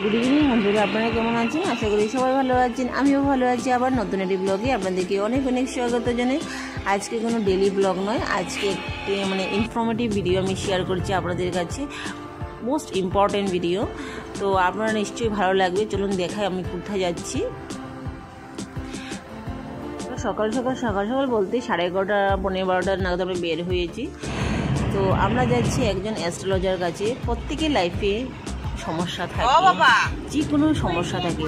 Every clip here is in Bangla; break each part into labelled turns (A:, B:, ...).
A: গুড ইভিনিং বন্ধুরা, আপনারা কেমন আছেন? আশা করি সবাই ভালো আছেন। আমিও ভালো আছি। আবার নতুন একটি ব্লগে আপনাদেরকে অনেক অনেক স্বাগত জানাই। আজকে কোনো ডেলি ব্লগ নয়, আজকে একটি ইনফরমেটিভ ভিডিও আমি শেয়ার করছি আপনাদের কাছে, মোস্ট ইম্পর্টেন্ট ভিডিও। তো আপনারা নিশ্চয়ই ভালো লাগবে। চলুন দেখাই আমি কোথায় যাচ্ছি। সকাল সকাল বলতে 11:30 12:15 নাগাদ আমরা বের হয়েছি। তো আমরা যাচ্ছি একজন অ্যাস্ট্রোলজার কাছে। প্রত্যেকের লাইফে সমস্যা থাকে, যে কোনো সমস্যা থাকে,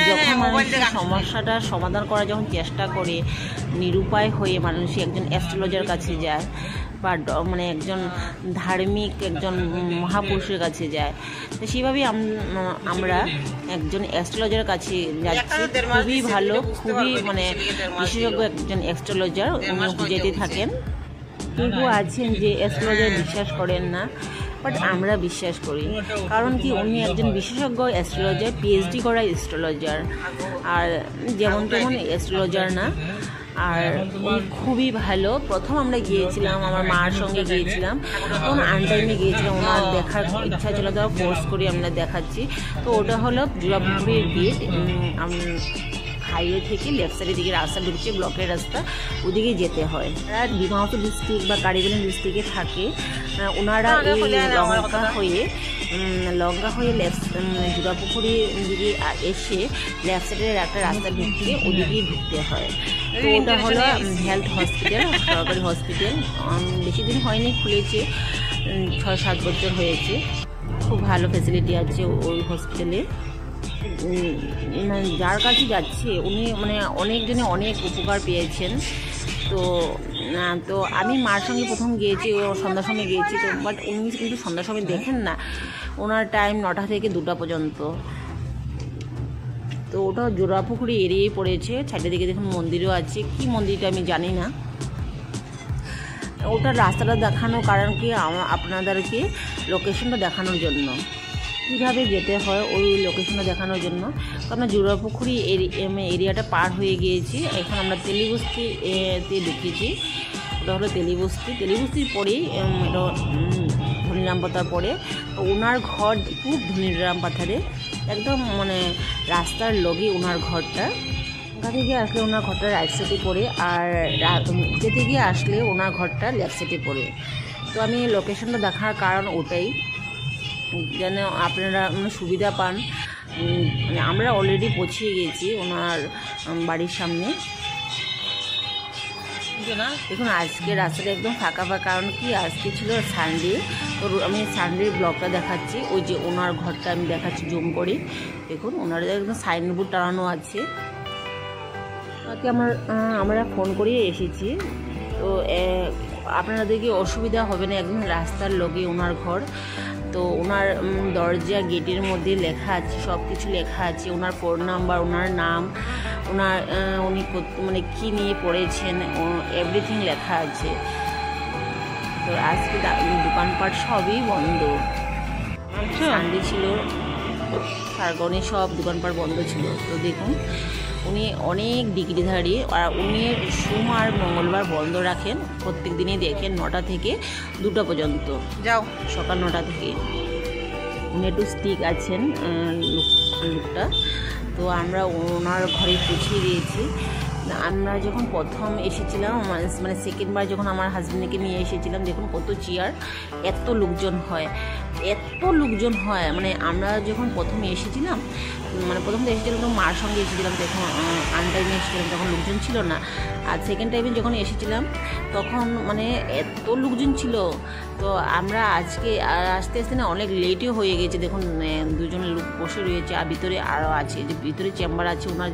A: যখন মানুষ সমস্যাটা সমাধান করার যখন চেষ্টা করে, নিরুপায় হয়ে মানুষ একজন অ্যাস্ট্রোলজার কাছে যায় বা একজন ধার্মিক একজন মহাপুরুষের কাছে যায়। তো সেইভাবেই আমরা একজন অ্যাস্ট্রোলজার কাছে যাচ্ছি। খুবই ভালো, খুবই বিশেষজ্ঞ একজন অ্যাস্ট্রোলজার, উনি বুঝাতে থাকেন। কেউ আছেন যে অ্যাস্ট্রোলজার বিশ্বাস করেন না, বাট আমরা বিশ্বাস করি। কারণ কি, উনি একজন বিশেষজ্ঞ অ্যাস্ট্রোলজার, পিএইচডি করা অ্যাস্ট্রোলজার, আর যেমন তেমন অ্যাস্ট্রোলজার না। আর উনি খুবই ভালো। প্রথম আমরা গিয়েছিলাম, আমার মার সঙ্গে গিয়েছিলাম, তখন আনটাইমে গিয়েছিলাম। ওনার দেখার ইচ্ছা ছিল, তারা ফোর্স করে আমরা দেখাচ্ছি। তো ওটা হলো জুরাপুকুরের গেট। হাইওয়ে থেকে লেফট সাইডের দিকে রাস্তা ঢুকছে, ব্লকের রাস্তা, ওদিকে যেতে হয়। আর ডিমাপুর ডিস্ট্রিক্ট বা কারিগঞ্জ ডিস্ট্রিক্টে থাকে ওনারা। এই লঙ্কা হয়ে লেফট জুরাপুকুরের দিকে এসে লেফট সাইডের একটা রাস্তা ঢুকছে, ওদিকেই ঢুকতে হয়। তো ওটা হলো হেলথ হসপিটাল, সরকারি হসপিটাল। বেশি দিন হয়নি, খুলেছে 6-7 বছর হয়েছে। খুব ভালো ফেসিলিটি আছে ওই হসপিটালে। যার কাছে যাচ্ছে উনি অনেকজনে অনেক উপকার পেয়েছেন। তো আমি মার সঙ্গে প্রথম গিয়েছি, ও সন্ধ্যার সময় গিয়েছি। তো বাট উনি কিন্তু সন্ধ্যার সময় দেখেন না, ওনার টাইম 9টা থেকে 2টা পর্যন্ত। তো ওটা জোড়াপুকুরি এরিয়ায় পড়েছে। সাইডের দিকে দেখুন মন্দিরও আছে, কি মন্দিরটা আমি জানি না। ওটার রাস্তাটা দেখানো কারণ কি, আপনাদেরকে লোকেশনটা দেখানোর জন্য, কীভাবে যেতে হয় ওই লোকেশনটা দেখানোর জন্য। তো আমরা জোড়াপুকুরি এরিয়াটা পার হয়ে গিয়েছি। এখন আমরা তেলিবস্তিতে ঢুকেছি। ওটা হলো তেলিবস্তির পরেই এটা ধনিরাম পাতার পরে। তো ওনার ঘর খুব ধনিরাম পাথারে, একদম রাস্তার লগে ওনার ঘরটা। ওখান থেকে আসলে ওনার ঘরটা রাইট সাইডে পড়ে, আর যেতে গিয়ে আসলে ওনার ঘরটা লেফট সাইডে পড়ে। তো আমি লোকেশনটা দেখার কারণ ওটাই, যেন আপনারা সুবিধা পান। আমরা অলরেডি পৌঁছে গেছি ওনার বাড়ির সামনে। দেখুন আজকে রাস্তাটা একদম ফাঁকা, কারণ কি আজকে ছিল সানডে। তো আমি সানডের ব্লগটা দেখাচ্ছি। ওই যে ওনার ঘরটা আমি দেখাচ্ছি জুম করে। দেখুন ওনার একদম সাইনবোর্ড টানানো আছে। তাকে আমরা ফোন করিয়ে এসেছি। তো আপনাদেরকে অসুবিধা হবে না, একদম রাস্তার লগে ওনার ঘর। তো ওনার দরজা গেটের মধ্যে লেখা আছে, সব কিছু লেখা আছে। ওনার ফোন নাম্বার, ওনার নাম, উনি কী নিয়ে পড়েছেন, এভরিথিং লেখা আছে। তো আজকে দোকানপাট সবই বন্ধ, সানডে ছিল, তার কারণে সব দোকানপাট বন্ধ ছিল। তো দেখুন উনি অনেক ডিগ্রিধারী, আর উনি সোম আর মঙ্গলবার বন্ধ রাখেন। প্রত্যেক দিনই দেখেন 9টা থেকে 2টা পর্যন্ত, সকাল 9টা থেকে। উনি একটু স্টিক আছেন লোকটা। তো আমরা ওনার ঘরে পৌঁছে দিয়েছি। আমরা যখন প্রথম এসেছিলাম, সেকেন্ডবার যখন আমার হাজব্যান্ডকে নিয়ে এসেছিলাম, দেখুন কত চেয়ার, এত লোকজন হয়। আমরা যখন প্রথমে এসেছিলাম, প্রথম তো এসেছিলাম তখন মার সঙ্গে এসেছিলাম, দেখুন আনটাইমে এসেছিলাম, তখন লোকজন ছিল না। আর সেকেন্ড টাইমে যখন এসেছিলাম তখন এত লোকজন ছিল। তো আমরা আজকে আস্তে আস্তে অনেক লেটও হয়ে গেছে। দেখুন 2জন লোক বসে রয়েছে, আর ভিতরে আরও আছে, যে ভিতরে চেম্বার আছে ওনার,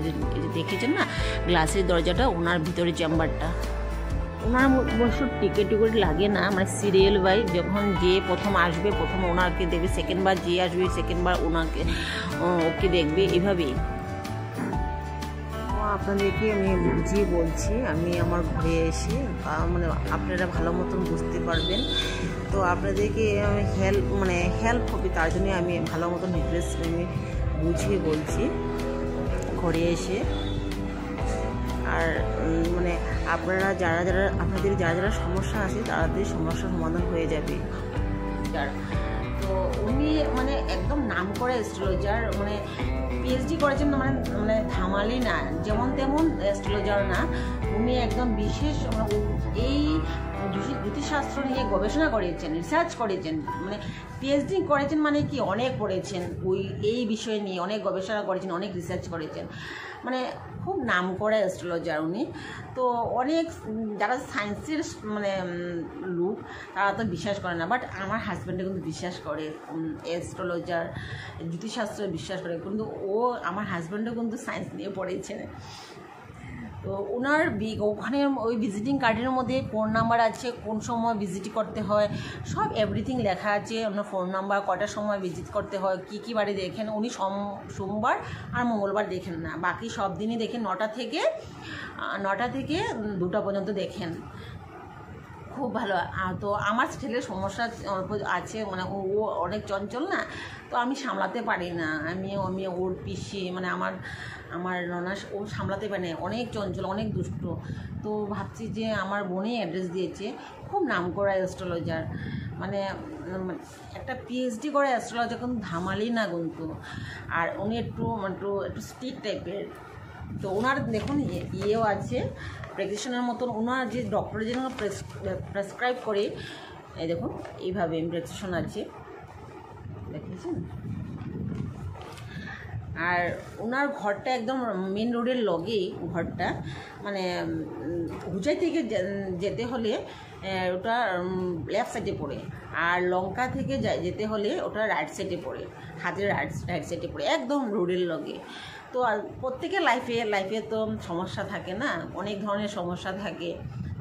A: দেখেছেন না গ্লাসের দরজাটা, ওনার ভিতরে চেম্বারটা। ওনার অবশ্য টিকিট লাগে না, সিরিয়াল বাই, যখন যে প্রথম আসবে প্রথম ওনাকে দেখবে, সেকেন্ডবার যে আসবে সেকেন্ডবার ওকে দেখবে, এভাবেই। আপনাদেরকে আমি বুঝিয়ে বলছি, আমি আমার ঘরে এসে আপনারা ভালো মতন বুঝতে পারবেন। তো আপনাদেরকে হেল্প হবে, তার জন্য আমি ভালো মতন ডিটেলস আমি বুঝিয়ে বলছি ঘরে এসে। আর আপনারা আপনাদের যারা সমস্যা আছে তাদের সমস্যার সমাধান হয়ে যাবে। তো উনি মানে একদম নাম করে অ্যাস্ট্রোলজার, মানে পিএইচডি করেছেন মানে মানে ধামালি না, যেমন তেমন অ্যাস্ট্রোলজার না, উনি একদম বিশেষ এই জ্যোতিষশাস্ত্র নিয়ে গবেষণা করেছেন, রিসার্চ করেছেন, মানে পিএইচডি করেছেন মানে কি অনেক পড়েছেন ওই এই বিষয় নিয়ে, অনেক গবেষণা করেছেন, অনেক রিসার্চ করেছেন, মানে খুব নাম করে অ্যাস্ট্রোলজার উনি। তো অনেক যারা সায়েন্সের মানে লোক তারা তো বিশ্বাস করে না, বাট আমার হাজব্যান্ডে কিন্তু বিশ্বাস করে, অ্যাস্ট্রোলজার জ্যোতিষশাস্ত্র বিশ্বাস করে, কিন্তু আমার হাজব্যান্ডও কিন্তু সায়েন্স নিয়ে পড়েছে। তো ওনার ওখানে ওই ভিজিটিং কার্ডের মধ্যে ফোন নাম্বার আছে, কোন সময় ভিজিট করতে হয়, সব এভরিথিং লেখা আছে, ওনার ফোন নাম্বার, কটার সময় ভিজিট করতে হয়, কী বারে দেখেন। উনি সোমবার আর মঙ্গলবার দেখেন না, বাকি সব দিনই দেখেন, 9টা থেকে 2টা পর্যন্ত দেখেন। খুব ভালো। তো আমার ছেলের সমস্যা আছে, মানে ও অনেক চঞ্চল না, তো আমি সামলাতে পারি না, আমি ওর পিসি মানে আমার ননাস ও সামলাতে পারে না, অনেক চঞ্চল, অনেক দুষ্ট। তো ভাবছি যে আমার বোনই অ্যাড্রেস দিয়েছে, খুব নাম করা অ্যাস্ট্রোলজার, মানে একটা পিএইচডি করে অ্যাস্ট্রোলজার কিন্তু ধামালি না কিন্তু। আর উনি একটু স্ট্রিক্ট টাইপের। তো ওনার দেখুন ইয়েও আছে প্রেসক্রিপশনের মতন, ওনার যে ডক্টরের জন্য প্রেসক্রাইব করে, এই দেখুন এইভাবে প্রেসক্রিপশন আছে, দেখেছেন। আর ওনার ঘরটা একদম মেন রোডের লগেই ঘরটা, মানে হুজাই থেকে যেতে হলে ওটা লেফট সাইডে পড়ে, আর লঙ্কা থেকে যেতে হলে ওটা রাইট সাইডে পড়ে, হাতের রাইট সাইডে পড়ে, একদম রোডের লগে। তো প্রত্যেকের লাইফে তো সমস্যা থাকে না, অনেক ধরনের সমস্যা থাকে।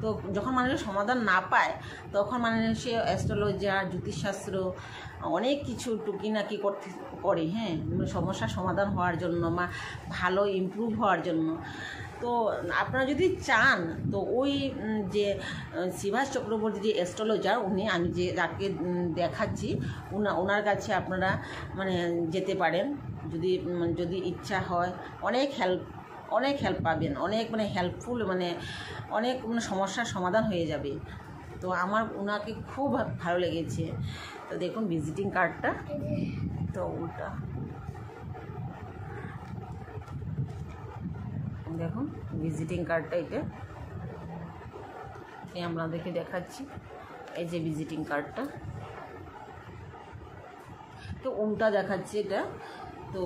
A: তো যখন মানুষের সমাধান না পায় তখন সে অ্যাস্ট্রোলজার জ্যোতিষশাস্ত্র অনেক কিছু টুকিনাকি করে, হ্যাঁ, সমস্যার সমাধান হওয়ার জন্য বা ভালো ইমপ্রুভ হওয়ার জন্য। তো আপনারা যদি চান তো ওই যে শিবাস চক্রবর্তী যে অ্যাস্ট্রোলজার উনি, আমি যাকে দেখাচ্ছি ওনার কাছে আপনারা মানে যেতে পারেন, যদি ইচ্ছা হয়। অনেক হেল্প পাবেন, অনেক মানে হেল্পফুল, মানে অনেক সমস্যার সমাধান হয়ে যাবে। তো আমার ওনাকে খুব ভালো লেগেছে। তো দেখুন ভিজিটিং কার্ডটা, তো ওটা দেখুন ভিজিটিং কার্ডটা, এটা আপনাদেরকে দেখাচ্ছি, এই যে ভিজিটিং কার্ডটা, তো ওটা দেখাচ্ছি এটা। তো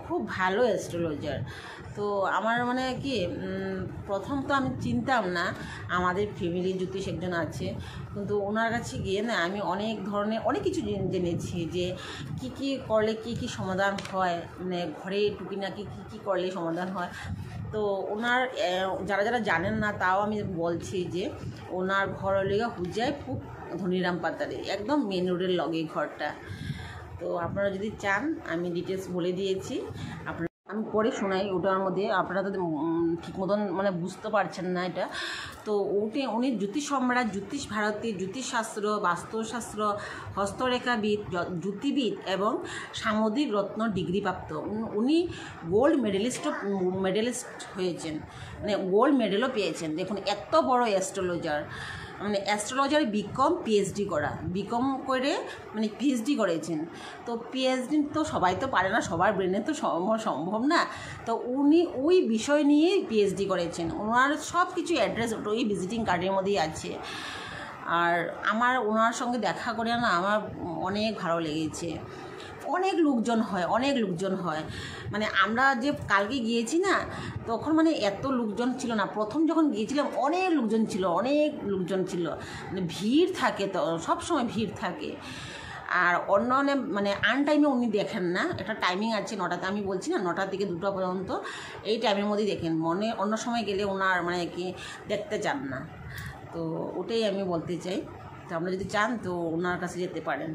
A: খুব ভালো অ্যাস্ট্রোলজার। তো আমার মানে কি প্রথম তো আমি চিনতাম না, আমাদের ফ্যামিলি জ্যোতিষ একজন আছে, কিন্তু ওনার কাছে গিয়ে না আমি অনেক ধরনের অনেক কিছু জেনেছি, যে কি করলে কি সমাধান হয়, মানে ঘরে টুকিনাকি কি করলে সমাধান হয়। তো ওনার যারা জানেন না তাও আমি বলছি যে ওনার ঘর লেগে হুজায় খুব ধনিরাম পাতারে, একদম মেন রোডের লগে ঘরটা। তো আপনারা যদি চান আমি ডিটেলস বলে দিয়েছি, আপনারা আমি পরে শোনাই ওটার মধ্যে, আপনারা তো ঠিক মতন মানে বুঝতে পারছেন না এটা। তো উনি জ্যোতিষ সম্রাট, জ্যোতিষ ভারতী, জ্যোতিষশাস্ত্র, বাস্তুশাস্ত্র, হস্তরেখাবিদ, জ্যোতির্বিদ এবং সামুদ্রিক রত্ন ডিগ্রিপ্রাপ্ত। উনি গোল্ড মেডেলিস্ট হয়েছেন, মানে গোল্ড মেডেলও পেয়েছেন। দেখুন এত বড় অ্যাস্ট্রোলজার, মানে অ্যাস্ট্রোলজার বিকম পিএইচডি করা, বিকম করে মানে পিএইচডি করেছেন। তো পিএইচডি তো সবাই তো পারে না, সবার ব্রেনে তো সম্ভব না। তো উনি ওই বিষয় নিয়েই পিএইচডি করেছেন, ওনার সব কিছু অ্যাড্রেস ওই ভিজিটিং কার্ডের মধ্যেই আছে। আর ওনার সঙ্গে দেখা করে না আমার অনেক ভালো লেগেছে। অনেক লোকজন হয়, মানে আমরা যে কালকে গিয়েছি না তখন মানে এত লোকজন ছিল না, প্রথম যখন গিয়েছিলাম অনেক লোকজন ছিল, মানে ভিড় থাকে, তো সবসময় ভিড় থাকে। আর অন্য মানে আনটাইমে উনি দেখেন না, একটা টাইমিং আছে 9টাতে, আমি বলছি না 9টা থেকে 2টা পর্যন্ত, এই টাইমের মধ্যেই দেখেন। অন্য সময় গেলে ওনার মানে কি দেখতে চান না। তো ওটাই আমি বলতে চাই। তো আপনারা যদি চান তো ওনার কাছে যেতে পারেন।